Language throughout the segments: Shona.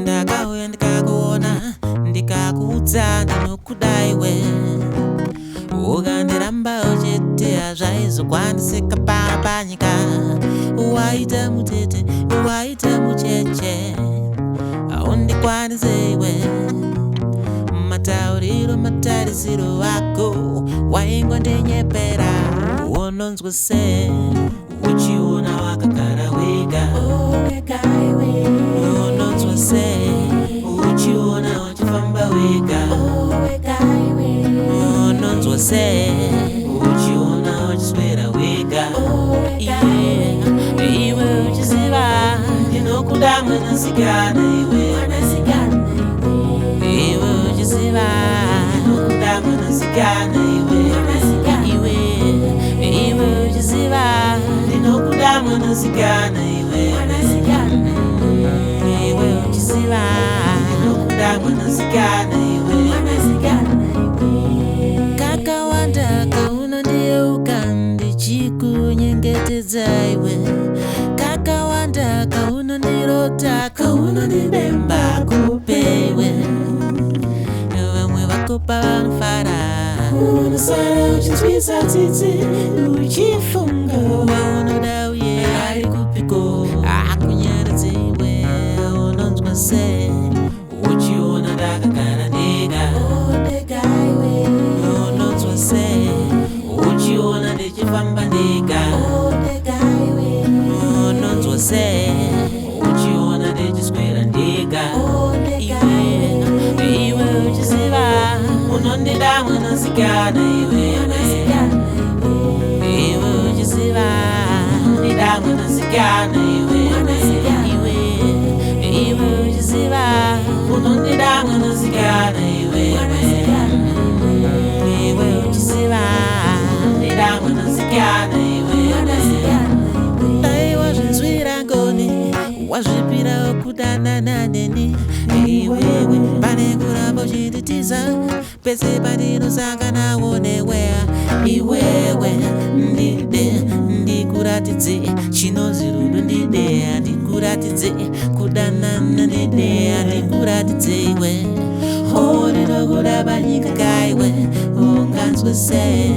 ndakauya ndikakuona ndikakuudza ndinokuda iwe ukandiramba chete hazvaizokwanisika panyika waita mutete waita mucheche haundikwanise iwe matauriro matarisiro ako waingondinyephera unonzwa sei uchiona wakagara wega unonzwa sei uchiona uchifamba wega unonzwa sei uchiona uchiswera wega iwe uchiziva ndinokuda mwanasikana iwe uchiziva ndinokuda mwanasikana iwe uchiziva ndinokuda mwanasikana iwe uchiziva ndinokuda mwanasikana iwe kakawanda kaunondiyeuka ndichikunyengetedza iwe kakawanda kaunondirota kaunondidemba kupewe vamwe vakopa vanofara unosara uchitwisa tsitsi uchifunga waunoda uye ari kupiko akunyaredziwe unonzwa sei uchiona ndakagara ndega unonzwa sei uchiona ndichifamba ndega unonzwa sei uchiona ndichiswera ndega iwe uchiziva unondida mwanasikana iwe uchiziva ndida mwanasikana iwe uchiziva unondida mwanasikana iwe uchiziva ndida mwanasikana iwe dai wazvinzwira ngoni wazvipira kudanana neni iwewe pane kuramba uchinditiza pese patinosanganawo newe iwewe ndide ndikuratidze chinozi rudo ndide ndikuratidze kudanana ndide ndikuratidze iwe ndinokuda panyika kaiwe unganzwe sei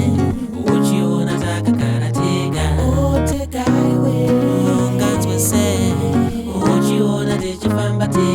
uchiona takagara tega unganzwe sei uchiona tichifamba tega